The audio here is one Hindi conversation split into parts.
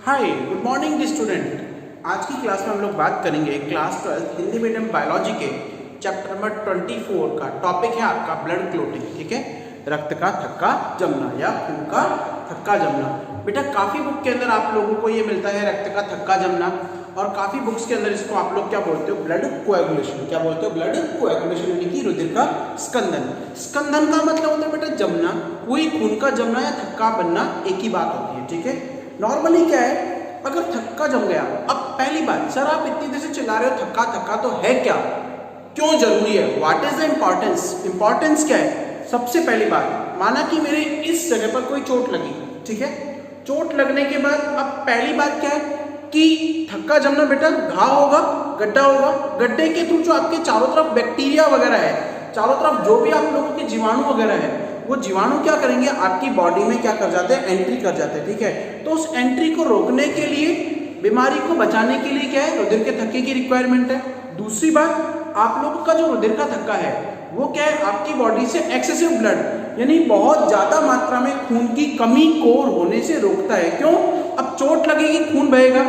Hi good morning student. आज की क्लास में हम लोग बात करेंगे क्लास 12 हिंदी मीडियम बायोलॉजी के चैप्टर नंबर 24 का टॉपिक है आपका ब्लड क्लोटिंग। ठीक है, रक्त का थक्का जमना या खून का थक्का जमना। बेटा काफ़ी बुक के अंदर आप लोगों को ये मिलता है रक्त का थक्का जमना, और काफ़ी बुक्स के अंदर इसको आप लोग क्या बोलते हो, ब्लड कोएगुलेशन। क्या बोलते हो? ब्लड कोएगुलेशन यानी कि रुधिर का स्कंदन। स्कंदन का मतलब होता है बेटा जमना, कोई खून का जमना या थक्का बनना एक ही बात होती है। ठीक है, नॉर्मली क्या है, अगर थक्का जम गया, अब पहली बात, सर आप इतनी देर से चिल्ला रहे हो थक्का थक्का तो है क्या, क्यों जरूरी है, what is the importance, importance क्या है? सबसे पहली बात, माना कि मेरे इस जगह पर कोई चोट लगी, ठीक है, चोट लगने के बाद अब पहली बात क्या है कि थक्का जमना बेटा घाव होगा, गड्ढा होगा, गड्ढे के थ्रू जो आपके चारों तरफ बैक्टीरिया वगैरह है, चारों तरफ जो भी आप लोगों के जीवाणु वगैरह है, वो जीवाणु क्या करेंगे, आपकी बॉडी में क्या कर जाते हैं, एंट्री कर जाते हैं। ठीक है, तो उस एंट्री को रोकने के लिए, बीमारी को बचाने के लिए क्या है, रुधिर के थक्के की रिक्वायरमेंट है। दूसरी बात, आप लोगों का जो रुधिर का थक्का है वो क्या है, आपकी बॉडी से एक्सेसिव ब्लड यानी बहुत ज्यादा मात्रा में खून की कमी को होने से रोकता है। क्यों? अब चोट लगेगी, खून बहेगा,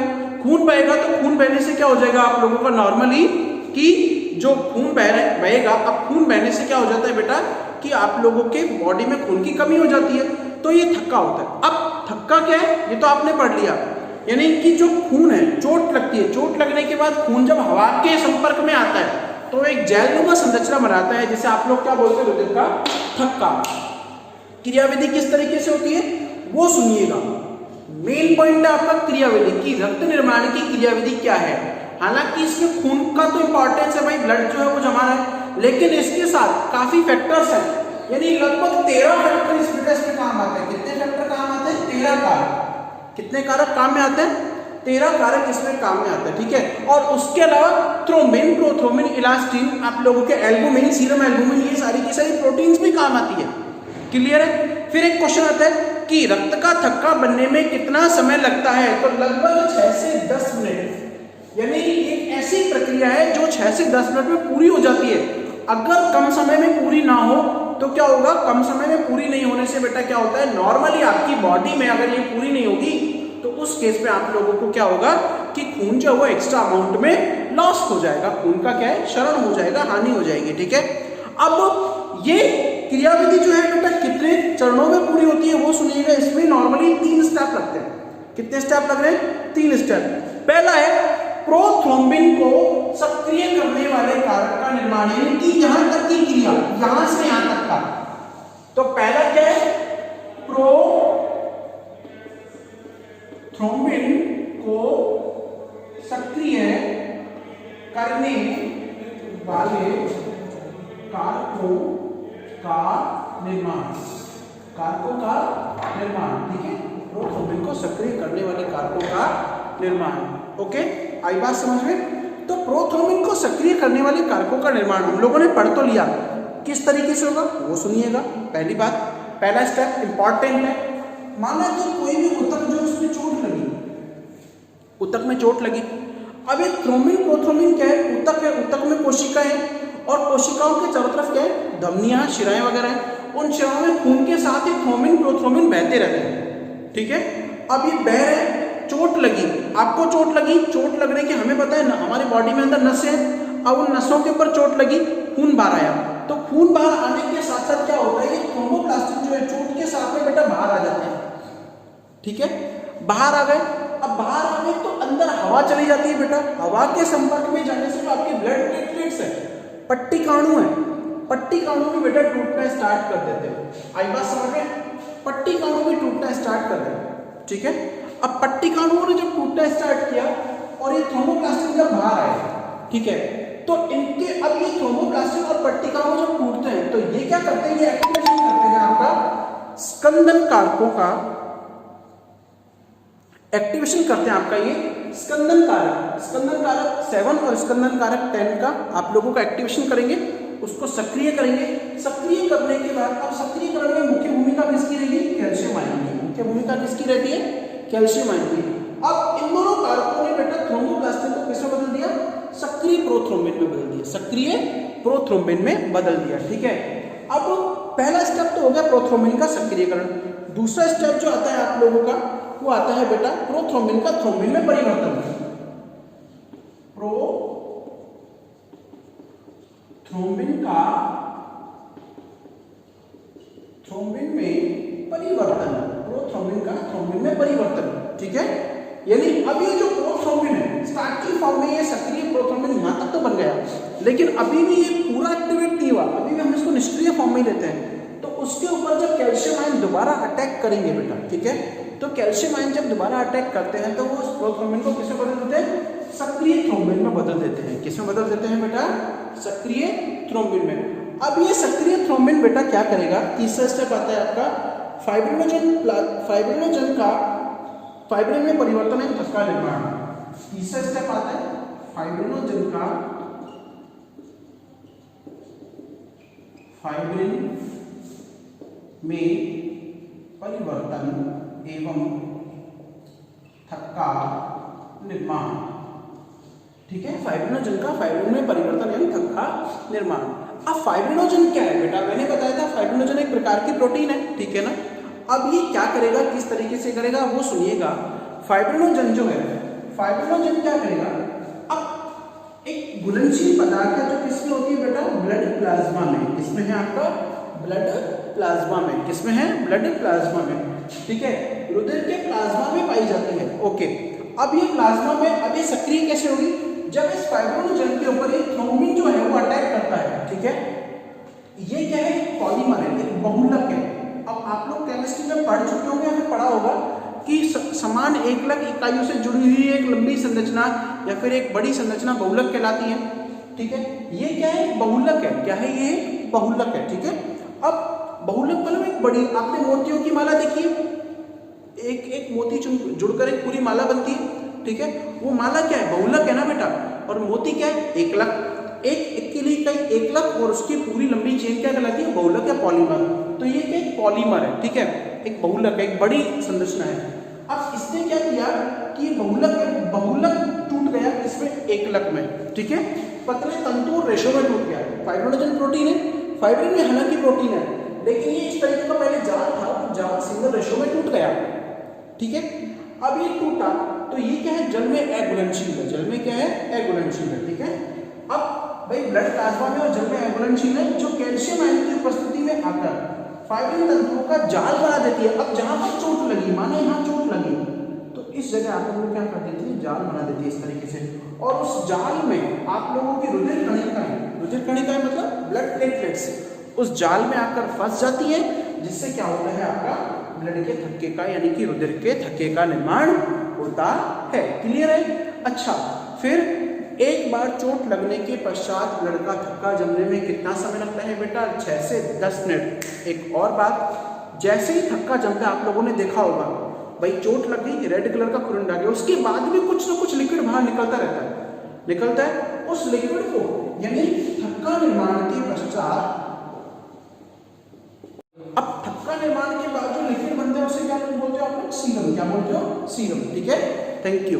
खून बहेगा तो खून बहने से क्या हो जाएगा आप लोगों का, नॉर्मली कि जो खून बहेगा, अब खून बहने से क्या हो जाता है बेटा कि आप लोगों के बॉडी में खून की कमी हो जाती है, तो ये थक्का होता है। अब थक्का क्या है, ये तो आपने पढ़ लिया, यानी कि जो खून है, चोट लगती है, चोट लगने के बाद खून जब हवा के संपर्क में आता है तो एक जैलनुमा संरचना बनाता है, जिसे आप लोग क्या बोलते हैं, रुधिर का थक्का। क्रियाविधि किस तरीके से होती है वो सुनिएगा। मेन पॉइंट है आपका क्रियाविधि की, रक्त निर्माण की क्रियाविधि क्या है। हालांकि इसमें खून का तो इंपॉर्टेंस है भाई, ब्लड जो है वो जमा है, लेकिन इसके साथ काफी फैक्टर्स हैं, यानी लगभग 13 फैक्टर इस टेस्ट में काम आते हैं। कितने फैक्टर काम आते हैं? 13 कारक। कितने कारक काम में आते हैं? 13 कारक इसमें काम में आते हैं। ठीक है, और उसके अलावा थ्रोम्बिन, प्रोथ्रोम्बिन, इलास्टिन, आप लोगों के एल्बुमिन, सीरम एल्बुमिन, ये सारी की सारी प्रोटीन्स भी काम आती है। क्लियर है? फिर एक क्वेश्चन आता है कि रक्त का थक्का बनने में कितना समय लगता है, तो लगभग 6 से 10 मिनट, यानी एक ऐसी प्रक्रिया है जो 6 से 10 मिनट में पूरी हो जाती है। अगर कम समय में पूरी ना हो तो क्या होगा, कम समय में पूरी नहीं होने से बेटा क्या होता है, नॉर्मली आपकी बॉडी में अगर ये पूरी नहीं होगी तो उस केस में आप लोगों को क्या होगा कि खून जो है वो एक्स्ट्रा अमाउंट में लॉस हो जाएगा, खून का क्या है, क्षरण हो जाएगा, हानि हो जाएगी। ठीक है, अब ये क्रियाविधि जो है बेटा कितने चरणों में पूरी होती है वो सुनिएगा। इसमें नॉर्मली 3 स्टेप लगते हैं। कितने स्टेप लग रहे हैं? 3 स्टेप। पहला है प्रोथ्रोम्बिन को सक्रिय करने वाले कारक का निर्माण, यानी कि यहां तक की क्रिया, यहां से यहां तक का। तो पहला क्या है, प्रोथ्रोम्बिन को सक्रिय करने वाले कारकों का निर्माण, कारकों का निर्माण। ठीक है, प्रोथ्रोम्बिन को सक्रिय करने वाले कारकों का निर्माण। ओके, आई बात समझ में? तो प्रोथ्रोम्बिन को सक्रिय करने वाले कारकों का निर्माण हम लोगों ने पढ़ तो लिया, किस तरीके से होगा वो सुनिएगा। पहली बात, पहला स्टेप इंपॉर्टेंट है। माना कि कोई भी ऊतक जो उसमें चोट लगी, ऊतक में चोट लगी, अब ये थ्रोम्बिन प्रोथ्रोम्बिन क्या है, ऊतक है, ऊतक में कोशिका है, और कोशिकाओं के चारों तरफ क्या है, धमनियां, शिराएं वगैरह है, उन शिराओं में खून के साथ ही थ्रोम्बिन प्रोथ्रोम्बिन बहते रहते हैं। ठीक है, अब ये बह रहे, चोट लगी, आपको चोट लगी, चोट लगने के हमें पता है ना, हमारी बॉडी में अंदर नसें हैं, अब उन नसों के ऊपर चोट लगी, खून बाहर आया, तो खून बाहर आने के साथ साथ क्या होता है, ये थ्रोम्बोप्लास्टिन जो है चोट के साथ में बेटा बाहर आ जाते हैं। ठीक है, बाहर आ गए, अब बाहर आ गए तो अंदर हवा चली जाती है बेटा, हवा के संपर्क में जाने से जो आपके ब्लड प्लेटलेट्स है, पट्टिकाणु है, पट्टिकाणु भी बेटा टूटना स्टार्ट कर देते हैं। आई बात समझ में? पट्टिकाणु भी टूटना स्टार्ट कर देते हैं। ठीक है, अब पट्टिकाणुओं ने जब टूटना स्टार्ट किया और ये थ्रोम्बोप्लास्टिन जब बाहर आए, ठीक है, तो इनके अब ये थ्रोम्बोप्लास्टिन और पट्टिकाणु जब टूटते हैं तो ये क्या करते हैं, ये एक्टिवेशन करते हैं आपका स्कंदन कारकों का, एक्टिवेशन करते हैं आपका ये स्कंदन कारक, स्कंदन कारक 7 और स्कंदन कारक 10 का आप लोगों का एक्टिवेशन करेंगे, उसको सक्रिय करेंगे। सक्रिय करने के बाद, अब सक्रियकरण में मुख्य भूमिका किसकी रहेगी, कैल्शियम आयन की। मुख्य भूमिका किसकी रहती है, कैल्शियम आयन की। अब इन दोनों कारकों ने बेटा थ्रोम्बोप्लास्टिन को किसमें बदल दिया, सक्रिय प्रोथ्रोम्बिन में बदल दिया, सक्रिय प्रोथ्रोम्बिन में बदल दिया। ठीक है, अब पहला स्टेप तो हो गया प्रोथ्रोम्बिन का सक्रियकरण। दूसरा स्टेप जो आता है आप लोगों का वो आता है बेटा प्रोथ्रोम्बिन का थ्रोम्बिन में परिवर्तन। प्रोथ्रोम्बिन का थ्रोम्बिन में परिवर्तन, प्रोथ्रोम्बिन का थ्रोम्बिन में परिवर्तन, ठीक है। यानी अब ये जो प्रोथ्रोम्बिन है स्टार्टिंग फॉर्म में ये सक्रिय प्रोथ्रोम्बिन यहां तक तो बन गया, लेकिन अभी भी ये पूरा एक्टिवेट नहीं हुआ, अभी भी हम इसको निष्क्रिय फॉर्म में ही लेते हैं। तो उसके ऊपर जब कैल्शियम आयन दोबारा अटैक करेंगे बेटा, ठीक है, तो कैल्शियम आयन जब दोबारा अटैक करते हैं तो वो उस प्रोथ्रोम्बिन को किसमें बदल देते हैं, सक्रिय थ्रोम्बिन में बदल देते हैं। किसमें बदल देते हैं बेटा, सक्रिय थ्रोम्बिन में। अब ये सक्रिय थ्रोम्बिन बेटा क्या करेगा, तीसरा स्टेप आता है आपका फाइब्रिनोजन का फाइब्रिन में परिवर्तन है थक्का निर्माण। तीसरा स्टेप आता है फाइब्रिनोजन का फाइब्रिन में परिवर्तन एवं थक्का निर्माण, ठीक है। फाइब्रिनोजन का फाइब्रिन में परिवर्तन एवं थक्का निर्माण। अब फाइब्रिनोजन क्या है बेटा, मैंने बताया था फाइब्रिनोजन एक प्रकार की प्रोटीन है, ठीक है ना। अब ये क्या करेगा, किस तरीके से करेगा वो सुनिएगा। फाइब्रिनोजन जो है, फाइब्रिनोजन क्या करेगा, अब एक घुलनशील पदार्थ है जो किसमें होती है बेटा, ब्लड प्लाज्मा में। किसमें है आपका, ब्लड प्लाज्मा में। किसमें है, ब्लड प्लाज्मा में, ठीक है, रुधिर के प्लाज्मा में पाई जाती है। ओके, अब ये प्लाज्मा में अब ये सक्रिय कैसे होगी, जब इस फाइब्रिनोजन के ऊपर एक थ्रोम्बिन जो है वो अटैक करता है, ठीक है। ये क्या है, पॉलीमर है, एक बहुलक है। अब आप लोग केमिस्ट्री में पढ़ चुके होंगे या फिर पढ़ा होगा कि समान एकलक इकाइयों से जुड़ी हुई एक लंबी संरचना या फिर एक बड़ी संरचना बहुलक कहलाती है, ठीक है। ये क्या है, बहुलक है। क्या है, ये बहुलक है, ठीक है। अब बहुलक मतलब एक बड़ी, आपने मोतियों की माला देखी है, एक एक मोती जुड़कर एक पूरी माला बनती है, ठीक है। वो माला क्या है, बहुलक है ना बेटा। और मोती क्या है, एकलक। एक के लिए कई एकलक और उसकी पूरी लंबी चेन क्या कहलाती है, बहुलक या पॉलीमर। तो ये क्या, एक पॉलीमर है, ठीक है, एक बहुलक है, एक बड़ी संरचना है। अब इसने क्या किया कि बहुलक टूट गया इसमें एकलक में, ठीक है, पतले तंतु रेशो में टूट गया। फाइब्रिनोजन प्रोटीन है, फाइब्रिन में हालांकि प्रोटीन है, लेकिन ये इस तरीके का पहले जाल था, जाल सिंगल रेशो में टूट गया, ठीक है। अब ये टूटा तो ये क्या है, जल में अघुलनशील है। जल में क्या है, अघुलनशील है, ठीक है। अब भाई ब्लड प्लाज्मा में और जल में अघुलनशील है, जो कैल्शियम आयन की उपस्थिति में आकर फाइब्रिन तंतुओं का जाल बना देती है। अब जहां पर चोट लगी, मानो यहाँ चोट लगी, तो इस जगह आप लोग क्या कर देती है, जाल बना देती है इस तरीके से। और उस जाल में आप लोगों की रुधिर कणिकाएं मतलब ब्लड प्लेटलेट्स उस जाल में आकर फंस जाती है, जिससे क्या होता है, आपका ब्लड के थक्के का यानी कि रुधिर के थक्के का निर्माण होता है। क्लियर है। अच्छा, फिर एक बार चोट लगने के पश्चात ब्लड का थक्का जमने में कितना समय लगता है बेटा, 6 से 10 मिनट। एक और बात, जैसे ही थक्का जमता है आप लोगों ने देखा होगा, भाई चोट लग गई, रेड कलर का खून आ गया, उसके बाद भी कुछ ना कुछ लिक्विड बाहर निकलता रहता है, उस लिक्विड को यानी थक्का निर्माण के पश्चात, अब थक्का निर्माण के बाद जो लिक्विड बनते हैं उसे क्या बोलते हो आप लोग, सीरम। क्या बोलते हो, सीरम, ठीक है। Thank you.